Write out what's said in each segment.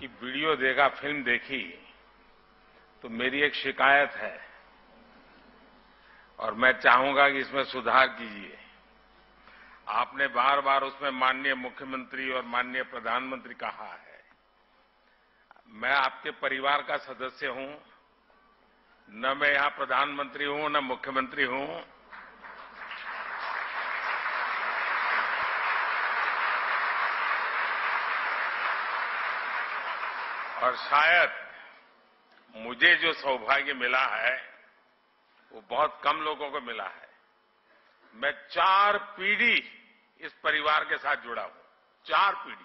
कि वीडियो देखा, फिल्म देखी, तो मेरी एक शिकायत है और मैं चाहूंगा कि इसमें सुधार कीजिए। आपने बार बार उसमें माननीय मुख्यमंत्री और माननीय प्रधानमंत्री कहा है। मैं आपके परिवार का सदस्य हूं, न मैं यहां प्रधानमंत्री हूं, न मुख्यमंत्री हूं। और शायद मुझे जो सौभाग्य मिला है वो बहुत कम लोगों को मिला है। मैं 4 पीढ़ी इस परिवार के साथ जुड़ा हूं, 4 पीढ़ी,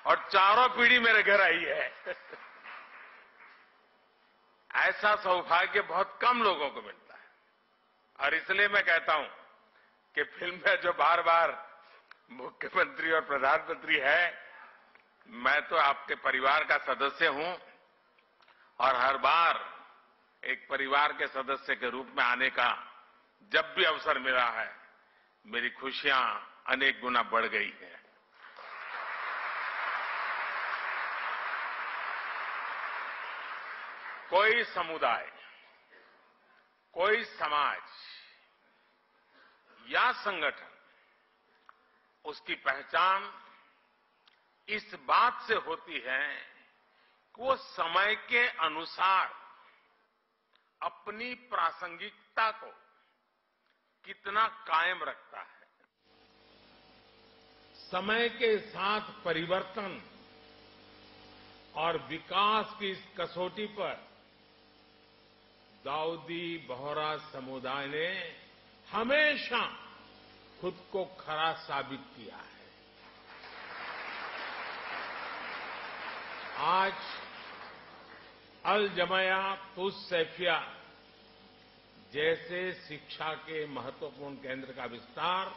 और चारों पीढ़ी मेरे घर आई है। ऐसा सौभाग्य बहुत कम लोगों को मिलता है और इसलिए मैं कहता हूं कि फिल्म में जो बार बार मुख्यमंत्री और प्रधानमंत्री है, मैं तो आपके परिवार का सदस्य हूं और हर बार एक परिवार के सदस्य के रूप में आने का जब भी अवसर मिला है, मेरी खुशियां अनेक गुना बढ़ गई है। कोई समुदाय, कोई समाज या संगठन, उसकी पहचान इस बात से होती है कि वो समय के अनुसार अपनी प्रासंगिकता को कितना कायम रखता है। समय के साथ परिवर्तन और विकास की इस कसौटी पर दाऊदी बोहरा समुदाय ने हमेशा खुद को खरा साबित किया है। आज अल जमाया तुस सैफिया जैसे शिक्षा के महत्वपूर्ण केंद्र का विस्तार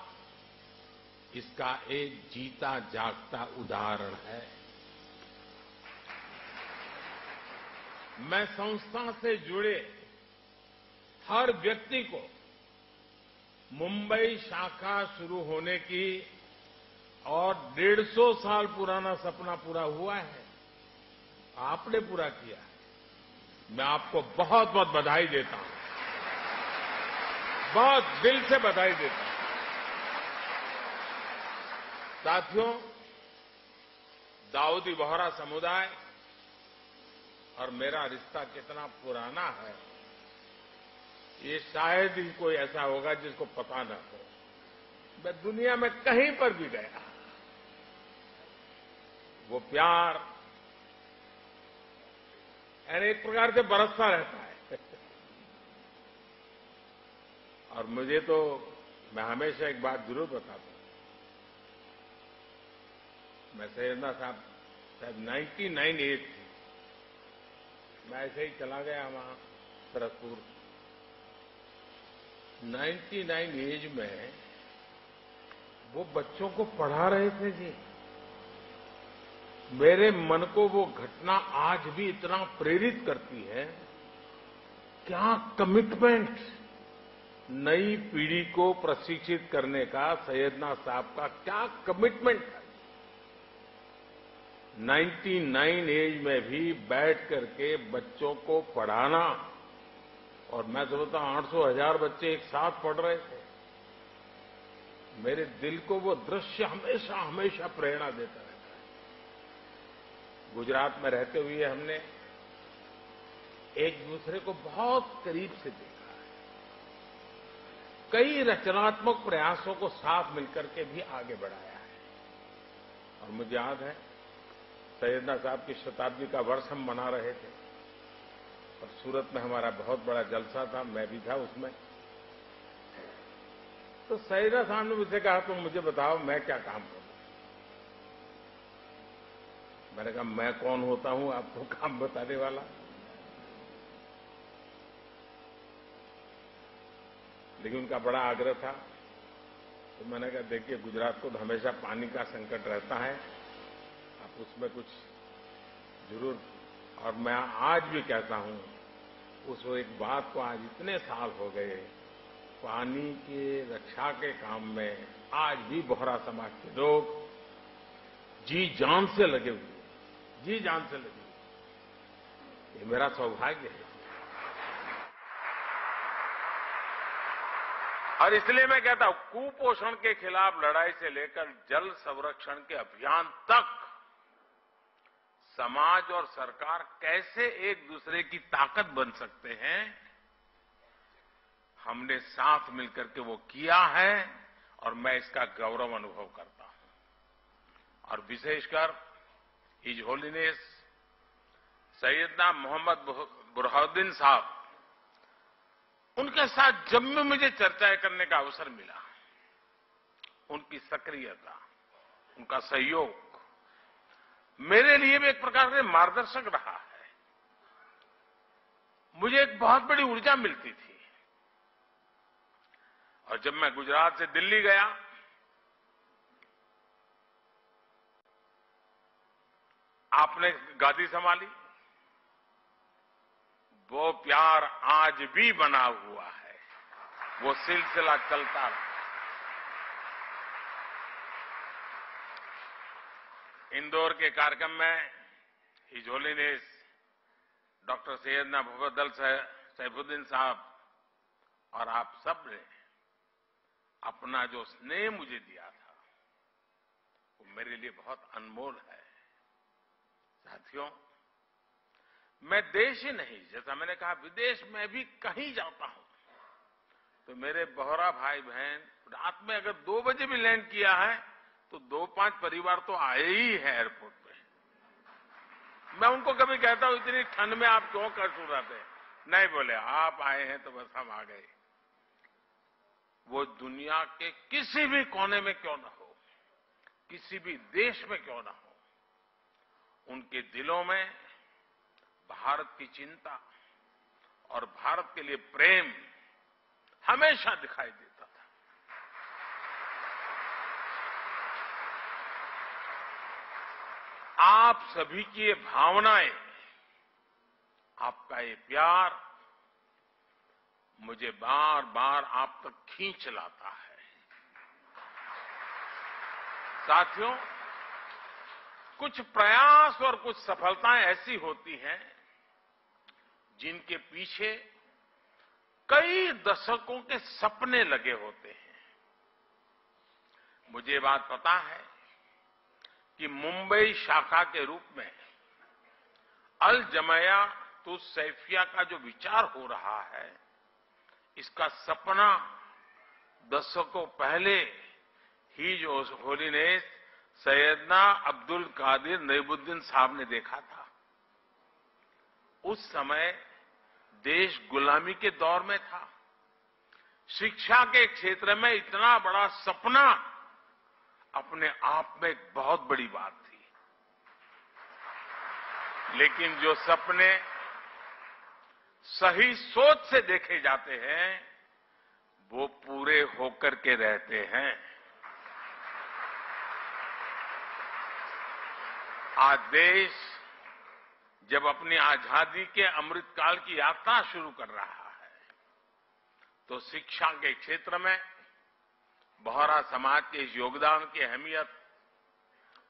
इसका एक जीता जागता उदाहरण है। मैं संस्था से जुड़े हर व्यक्ति को मुंबई शाखा शुरू होने की और 150 साल पुराना सपना पूरा हुआ है, आपने पूरा किया है। मैं आपको बहुत बहुत बधाई देता हूं, बहुत दिल से बधाई देता हूं। साथियों, दाऊदी बोहरा समुदाय और मेरा रिश्ता कितना पुराना है, ये शायद ही कोई ऐसा होगा जिसको पता न हो। मैं दुनिया में कहीं पर भी गया, वो प्यार यानी एक प्रकार से बरसता रहता है। और मुझे तो, मैं हमेशा एक बात जरूर बताता हूं, मैं सैयदना साहब 99 एज थी, मैं ऐसे ही चला गया वहां सरसपुर। 99 एज में वो बच्चों को पढ़ा रहे थे जी। मेरे मन को वो घटना आज भी इतना प्रेरित करती है। क्या कमिटमेंट, नई पीढ़ी को प्रशिक्षित करने का सैयदना साहब का क्या कमिटमेंट है। 99 एज में भी बैठ करके बच्चों को पढ़ाना, और मैं समझता हूं 800,000 बच्चे एक साथ पढ़ रहे थे। मेरे दिल को वो दृश्य हमेशा हमेशा प्रेरणा देता रहता है। गुजरात में रहते हुए हमने एक दूसरे को बहुत करीब से देखा है। कई रचनात्मक प्रयासों को साथ मिलकर के भी आगे बढ़ाया है। और मुझे याद है, सैयदना साहब की शताब्दी का वर्ष हम मना रहे थे और सूरत में हमारा बहुत बड़ा जलसा था, मैं भी था उसमें। तो सैयदना साहब ने मुझसे कहा, तुम मुझे बताओ मैं क्या काम करूं। मैंने कहा, मैं कौन होता हूं आपको काम बताने वाला। लेकिन उनका बड़ा आग्रह था, तो मैंने कहा, देखिए गुजरात को तो हमेशा पानी का संकट रहता है, आप उसमें कुछ जरूर। और मैं आज भी कहता हूं, उस एक बात को आज इतने साल हो गए, पानी के रक्षा के काम में आज भी बोहरा समाज के लोग जी जान से लगे हुए, जी जान से लगी। ये मेरा सौभाग्य है। और इसलिए मैं कहता हूं, कुपोषण के खिलाफ लड़ाई से लेकर जल संरक्षण के अभियान तक समाज और सरकार कैसे एक दूसरे की ताकत बन सकते हैं, हमने साथ मिलकर के वो किया है और मैं इसका गौरव अनुभव करता हूं। और विशेषकर हिज होलीनेस सैयदना मोहम्मद बुरहानुद्दीन साहब, उनके साथ जब भी मुझे चर्चाएं करने का अवसर मिला, उनकी सक्रियता, उनका सहयोग मेरे लिए भी एक प्रकार से मार्गदर्शक रहा है। मुझे एक बहुत बड़ी ऊर्जा मिलती थी। और जब मैं गुजरात से दिल्ली गया, आपने गादी संभाली, वो प्यार आज भी बना हुआ है, वो सिलसिला चलता रहा। इंदौर के कार्यक्रम में his holiness doctor Syedna Mufaddal Saifuddin साहब और आप सब ने अपना जो स्नेह मुझे दिया था, वो मेरे लिए बहुत अनमोल है। साथियों, मैं देश ही नहीं, जैसा मैंने कहा, विदेश में भी कहीं जाता हूं तो मेरे बोहरा भाई बहन रात में अगर 2 बजे भी लैंड किया है तो 2-5 परिवार तो आए ही है एयरपोर्ट पे। मैं उनको कभी कहता हूं, इतनी ठंड में आप क्यों कर रहे? नहीं, बोले आप आए हैं तो बस हम आ गए। वो दुनिया के किसी भी कोने में क्यों ना हो, किसी भी देश में क्यों ना हो, उनके दिलों में भारत की चिंता और भारत के लिए प्रेम हमेशा दिखाई देता था। आप सभी की ये भावनाएं, आपका ये प्यार मुझे बार बार आप तक खींच लाता है। साथियों, कुछ प्रयास और कुछ सफलताएं ऐसी होती हैं जिनके पीछे कई दशकों के सपने लगे होते हैं। मुझे ये बात पता है कि मुंबई शाखा के रूप में अल जमिया तुस सैफिया का जो विचार हो रहा है, इसका सपना दशकों पहले हिज होलीनेस सैयदना अब्दुल कादिर नईमुद्दीन साहब ने देखा था। उस समय देश गुलामी के दौर में था। शिक्षा के क्षेत्र में इतना बड़ा सपना अपने आप में एक बहुत बड़ी बात थी। लेकिन जो सपने सही सोच से देखे जाते हैं, वो पूरे होकर के रहते हैं। आज देश जब अपनी आजादी के अमृतकाल की यात्रा शुरू कर रहा है, तो शिक्षा के क्षेत्र में बोहरा समाज के इस योगदान की अहमियत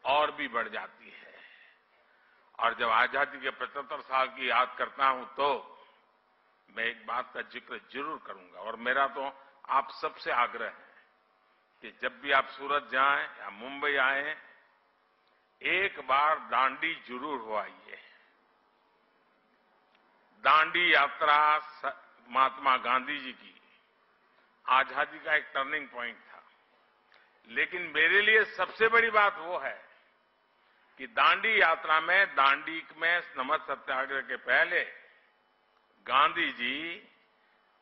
और भी बढ़ जाती है। और जब आजादी के 75 साल की याद करता हूं तो मैं एक बात का जिक्र जरूर करूंगा, और मेरा तो आप सबसे आग्रह है कि जब भी आप सूरत जाएं या मुंबई आए, एक बार दांडी जरूर हो आइए। दांडी यात्रा महात्मा गांधी जी की आजादी का एक टर्निंग पॉइंट था। लेकिन मेरे लिए सबसे बड़ी बात वो है कि दांडी यात्रा में, दांडी में नमक सत्याग्रह के पहले गांधी जी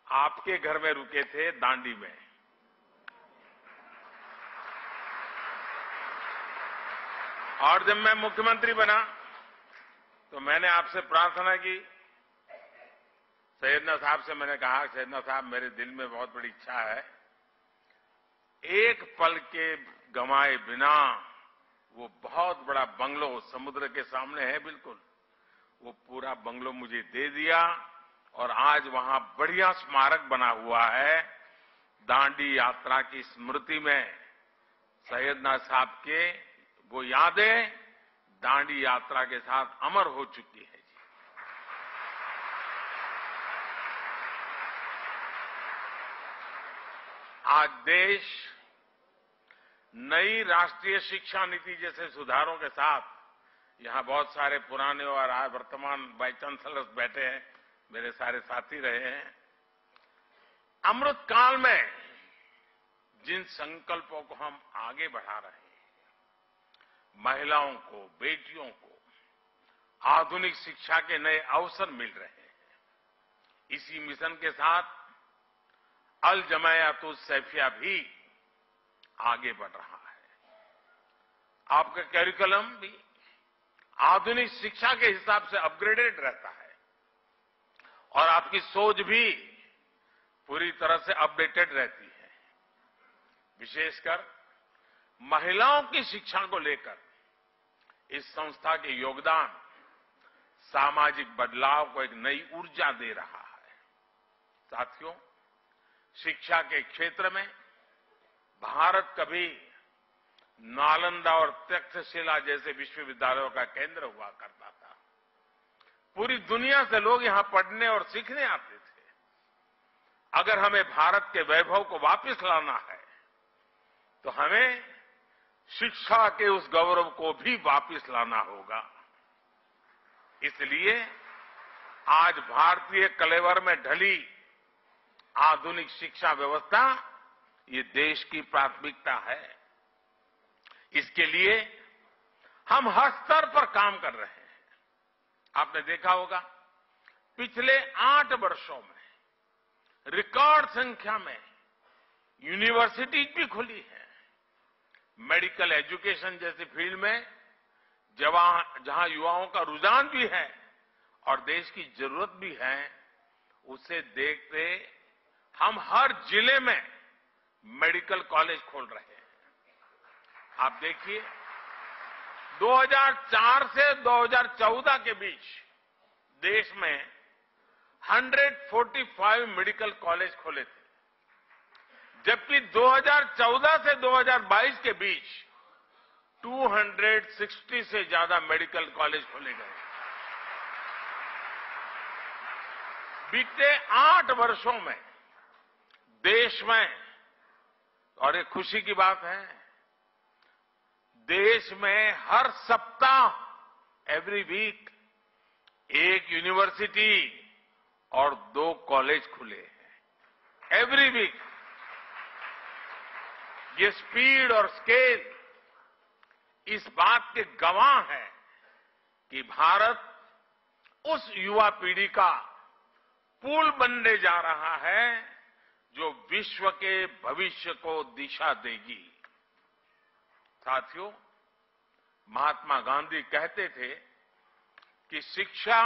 आपके घर में रुके थे, दांडी में। और जब मैं मुख्यमंत्री बना तो मैंने आपसे प्रार्थना की, सैयदना साहब से मैंने कहा, सैयदना साहब मेरे दिल में बहुत बड़ी इच्छा है, एक पल के गंवाए बिना वो बहुत बड़ा बंगलो समुद्र के सामने है बिल्कुल, वो पूरा बंगलो मुझे दे दिया और आज वहां बढ़िया स्मारक बना हुआ है। दांडी यात्रा की स्मृति में सैयदना साहब के वो यादें दांडी यात्रा के साथ अमर हो चुकी है। आज देश नई राष्ट्रीय शिक्षा नीति जैसे सुधारों के साथ, यहां बहुत सारे पुराने और वर्तमान वाइस चांसलर्स बैठे हैं, मेरे सारे साथी रहे हैं। अमृत काल में जिन संकल्पों को हम आगे बढ़ा रहे हैं, महिलाओं को, बेटियों को आधुनिक शिक्षा के नए अवसर मिल रहे हैं। इसी मिशन के साथ अल जमायातुस सैफिया भी आगे बढ़ रहा है। आपका करिकुलम भी आधुनिक शिक्षा के हिसाब से अपग्रेडेड रहता है और आपकी सोच भी पूरी तरह से अपडेटेड रहती है। विशेषकर महिलाओं की शिक्षा को लेकर इस संस्था के योगदान सामाजिक बदलाव को एक नई ऊर्जा दे रहा है। साथियों, शिक्षा के क्षेत्र में भारत कभी नालंदा और तक्षशिला जैसे विश्वविद्यालयों का केंद्र हुआ करता था। पूरी दुनिया से लोग यहां पढ़ने और सीखने आते थे। अगर हमें भारत के वैभव को वापस लाना है तो हमें शिक्षा के उस गौरव को भी वापस लाना होगा। इसलिए आज भारतीय कलेवर में ढली आधुनिक शिक्षा व्यवस्था ये देश की प्राथमिकता है। इसके लिए हम हर स्तर पर काम कर रहे हैं। आपने देखा होगा, पिछले 8 वर्षों में रिकॉर्ड संख्या में यूनिवर्सिटीज भी खुली है। मेडिकल एजुकेशन जैसी फील्ड में जहां युवाओं का रुझान भी है और देश की जरूरत भी है, उसे देखते हम हर जिले में मेडिकल कॉलेज खोल रहे हैं। आप देखिए, 2004 से 2014 के बीच देश में 145 मेडिकल कॉलेज खोले थे, जबकि 2014 से 2022 के बीच 260 से ज्यादा मेडिकल कॉलेज खोले गए। बीते 8 वर्षों में देश में, और एक खुशी की बात है, देश में हर सप्ताह एवरी वीक एक यूनिवर्सिटी और 2 कॉलेज खुले हैं। Every week. ये स्पीड और स्केल इस बात के गवाह है कि भारत उस युवा पीढ़ी का पुल बनने जा रहा है जो विश्व के भविष्य को दिशा देगी। साथियों, महात्मा गांधी कहते थे कि शिक्षा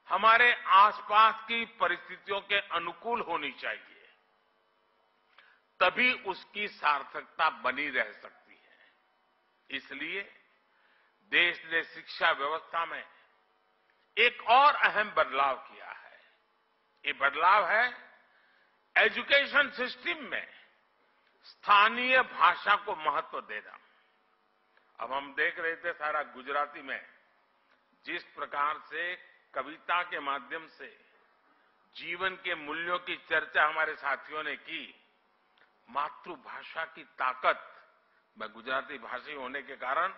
हमारे आसपास की परिस्थितियों के अनुकूल होनी चाहिए, तभी उसकी सार्थकता बनी रह सकती है। इसलिए देश ने शिक्षा व्यवस्था में एक और अहम बदलाव किया है। ये बदलाव है एजुकेशन सिस्टम में स्थानीय भाषा को महत्व देना। अब हम देख रहे थे सारा गुजराती में जिस प्रकार से कविता के माध्यम से जीवन के मूल्यों की चर्चा हमारे साथियों ने की। मातृभाषा की ताकत, मैं गुजराती भाषी होने के कारण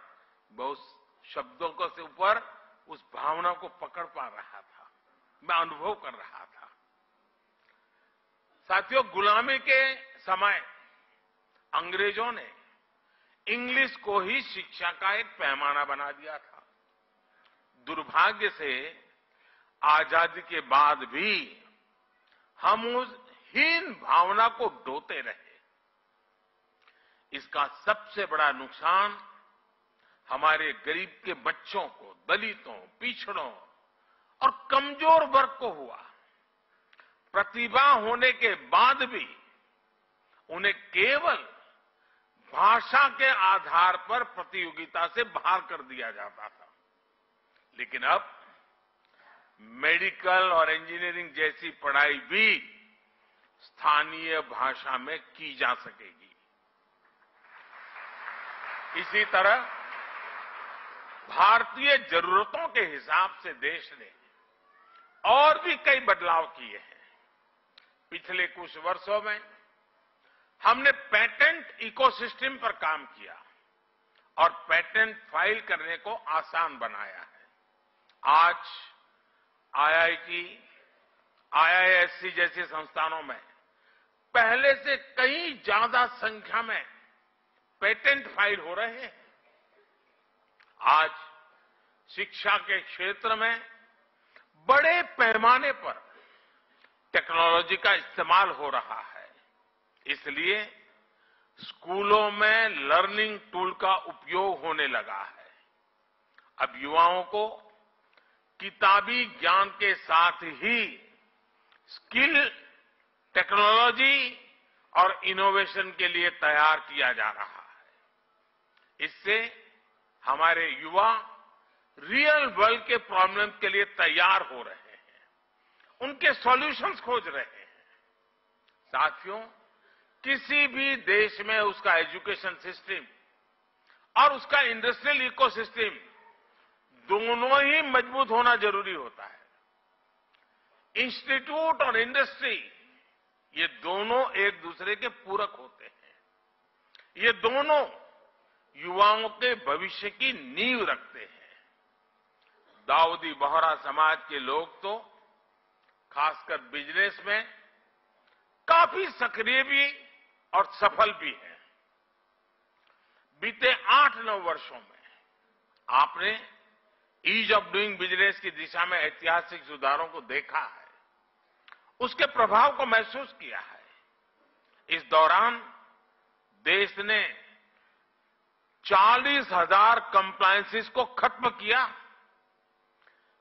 बहुत शब्दों को से ऊपर उस भावना को पकड़ पा रहा था, मैं अनुभव कर रहा था। साथियों, गुलामी के समय अंग्रेजों ने इंग्लिश को ही शिक्षा का एक पैमाना बना दिया था। दुर्भाग्य से आजादी के बाद भी हम उस हीन भावना को ढोते रहे। इसका सबसे बड़ा नुकसान हमारे गरीब के बच्चों को, दलितों, पिछड़ों और कमजोर वर्ग को हुआ। प्रतिभा होने के बाद भी उन्हें केवल भाषा के आधार पर प्रतियोगिता से बाहर कर दिया जाता था। लेकिन अब मेडिकल और इंजीनियरिंग जैसी पढ़ाई भी स्थानीय भाषा में की जा सकेगी। इसी तरह भारतीय जरूरतों के हिसाब से देश ने और भी कई बदलाव किए हैं। पिछले कुछ वर्षों में हमने पेटेंट इकोसिस्टम पर काम किया और पेटेंट फाइल करने को आसान बनाया है। आज आईआईटी, आईआईएससी जैसे संस्थानों में पहले से कई ज्यादा संख्या में पेटेंट फाइल हो रहे हैं। आज शिक्षा के क्षेत्र में बड़े पैमाने पर टेक्नोलॉजी का इस्तेमाल हो रहा है। इसलिए स्कूलों में लर्निंग टूल का उपयोग होने लगा है। अब युवाओं को किताबी ज्ञान के साथ ही स्किल, टेक्नोलॉजी और इनोवेशन के लिए तैयार किया जा रहा है। इससे हमारे युवा रियल वर्ल्ड के प्रॉब्लम के लिए तैयार हो रहे हैं, उनके सॉल्यूशंस खोज रहे हैं। साथियों, किसी भी देश में उसका एजुकेशन सिस्टम और उसका इंडस्ट्रियल इकोसिस्टम दोनों ही मजबूत होना जरूरी होता है। इंस्टीट्यूट और इंडस्ट्री ये दोनों एक दूसरे के पूरक होते हैं। ये दोनों युवाओं के भविष्य की नींव रखते हैं। दाऊदी बोहरा समाज के लोग तो खासकर बिजनेस में काफी सक्रिय भी और सफल भी हैं। बीते 8-9 वर्षों में आपने ईज ऑफ डूइंग बिजनेस की दिशा में ऐतिहासिक सुधारों को देखा है, उसके प्रभाव को महसूस किया है। इस दौरान देश ने 40,000 कंप्लायंसेस को खत्म किया,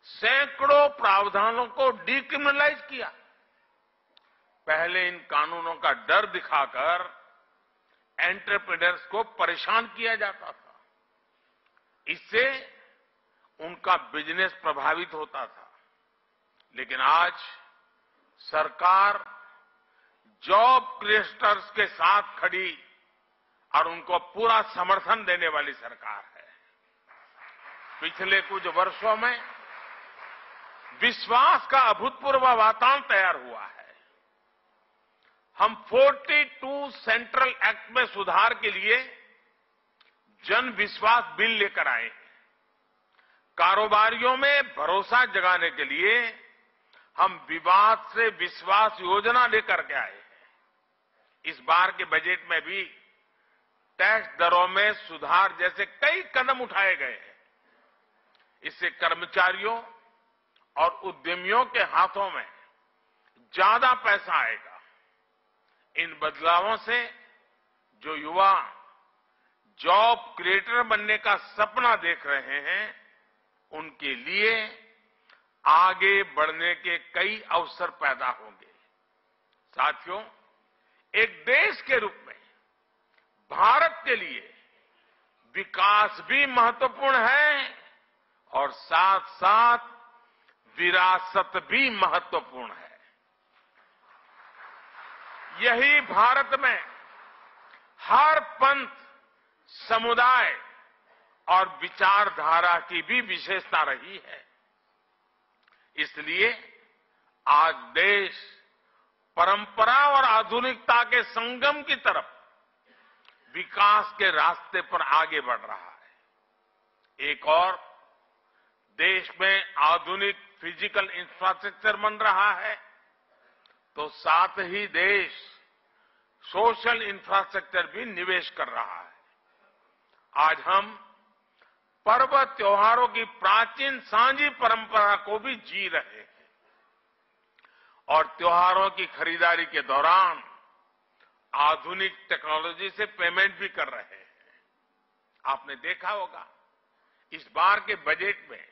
सैकड़ों प्रावधानों को डिक्रिमिनलाइज किया। पहले इन कानूनों का डर दिखाकर एंटरप्रेन्योर्स को परेशान किया जाता था। इससे उनका बिजनेस प्रभावित होता था। लेकिन आज सरकार जॉब क्रिएटर्स के साथ खड़ी और उनको पूरा समर्थन देने वाली सरकार है। पिछले कुछ वर्षों में विश्वास का अभूतपूर्व वातावरण तैयार हुआ है। हम 42 सेंट्रल एक्ट में सुधार के लिए जन विश्वास बिल लेकर आए हैं। कारोबारियों में भरोसा जगाने के लिए हम विवाद से विश्वास योजना लेकर के आए हैं। इस बार के बजट में भी टैक्स दरों में सुधार जैसे कई कदम उठाए गए हैं। इससे कर्मचारियों और उद्यमियों के हाथों में ज्यादा पैसा आएगा। इन बदलावों से जो युवा जॉब क्रिएटर बनने का सपना देख रहे हैं, उनके लिए आगे बढ़ने के कई अवसर पैदा होंगे। साथियों, एक देश के रूप में भारत के लिए विकास भी महत्वपूर्ण है और साथ साथ विरासत भी महत्वपूर्ण है। यही भारत में हर पंथ, समुदाय और विचारधारा की भी विशेषता रही है। इसलिए आज देश परंपरा और आधुनिकता के संगम की तरफ विकास के रास्ते पर आगे बढ़ रहा है। एक और देश में आधुनिक फिजिकल इंफ्रास्ट्रक्चर बन रहा है, तो साथ ही देश सोशल इंफ्रास्ट्रक्चर भी निवेश कर रहा है। आज हम पर्व त्योहारों की प्राचीन सांझी परंपरा को भी जी रहे हैं और त्योहारों की खरीदारी के दौरान आधुनिक टेक्नोलॉजी से पेमेंट भी कर रहे हैं। आपने देखा होगा, इस बार के बजट में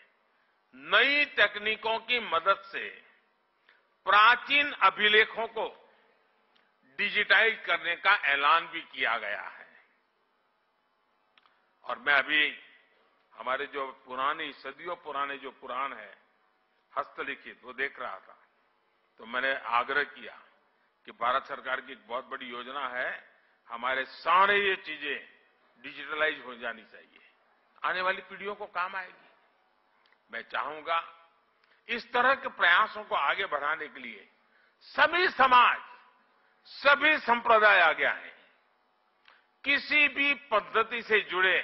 नई तकनीकों की मदद से प्राचीन अभिलेखों को डिजिटाइज करने का ऐलान भी किया गया है। और मैं अभी हमारे जो पुरानी सदियों पुराने जो पुराण है हस्तलिखित, वो देख रहा था, तो मैंने आग्रह किया कि भारत सरकार की एक बहुत बड़ी योजना है, हमारे सारे ये चीजें डिजिटलाइज हो जानी चाहिए। आने वाली पीढ़ियों को काम आएगी। मैं चाहूंगा इस तरह के प्रयासों को आगे बढ़ाने के लिए सभी समाज, सभी संप्रदाय आगे आए। किसी भी पद्धति से जुड़े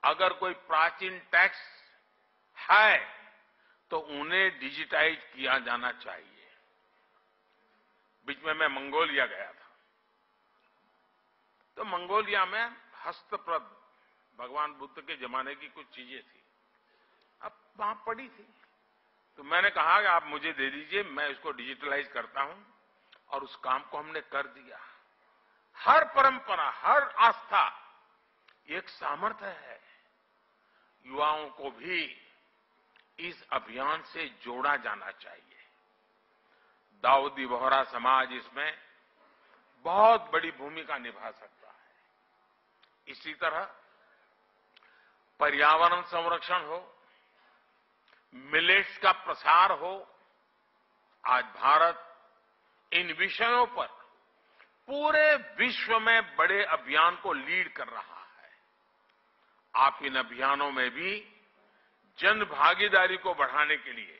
अगर कोई प्राचीन टेक्स्ट है तो उन्हें डिजिटाइज किया जाना चाहिए। बीच में मैं मंगोलिया गया था, तो मंगोलिया में हस्तप्रत भगवान बुद्ध के जमाने की कुछ चीजें थी, अब वहां पड़ी थी। तो मैंने कहा कि आप मुझे दे दीजिए, मैं इसको डिजिटलाइज करता हूं, और उस काम को हमने कर दिया। हर परंपरा, हर आस्था एक सामर्थ्य है। युवाओं को भी इस अभियान से जोड़ा जाना चाहिए। दाऊदी बोहरा समाज इसमें बहुत बड़ी भूमिका निभा सकता है। इसी तरह पर्यावरण संरक्षण हो, मिलेट्स का प्रसार हो, आज भारत इन विषयों पर पूरे विश्व में बड़े अभियान को लीड कर रहा है। आप इन अभियानों में भी जन भागीदारी को बढ़ाने के लिए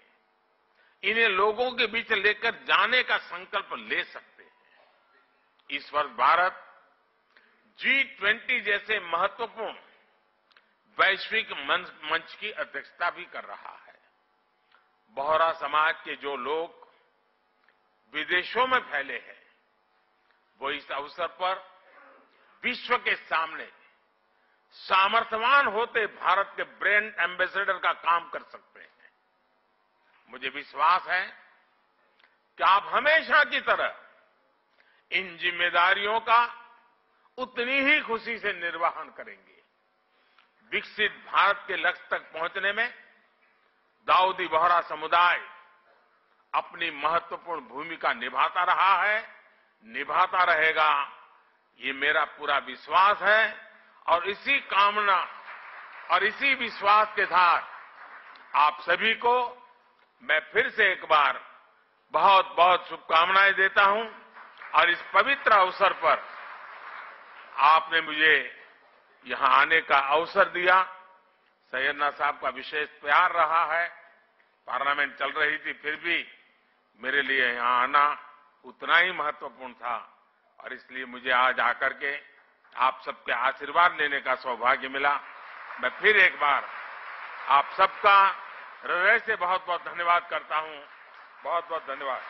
इन्हें लोगों के बीच लेकर जाने का संकल्प ले सकते हैं। इस वर्ष भारत G20 जैसे महत्वपूर्ण वैश्विक मंच की अध्यक्षता भी कर रहा है। बोहरा समाज के जो लोग विदेशों में फैले हैं, वो इस अवसर पर विश्व के सामने सामर्थ्यवान होते भारत के ब्रांड एम्बेसडर का काम कर सकते हैं। मुझे विश्वास है कि आप हमेशा की तरह इन जिम्मेदारियों का उतनी ही खुशी से निर्वहन करेंगे। विकसित भारत के लक्ष्य तक पहुंचने में दाऊदी बोहरा समुदाय अपनी महत्वपूर्ण भूमिका निभाता रहा है, निभाता रहेगा, ये मेरा पूरा विश्वास है। और इसी कामना और इसी विश्वास के साथ आप सभी को मैं फिर से एक बार बहुत बहुत शुभकामनाएं देता हूं। और इस पवित्र अवसर पर आपने मुझे यहां आने का अवसर दिया। सैयदना साहब का विशेष प्यार रहा है। पार्लियामेंट चल रही थी, फिर भी मेरे लिए यहां आना उतना ही महत्वपूर्ण था, और इसलिए मुझे आज आकर के आप सबके आशीर्वाद लेने का सौभाग्य मिला। मैं फिर एक बार आप सबका हृदय से बहुत बहुत धन्यवाद करता हूं। बहुत बहुत धन्यवाद।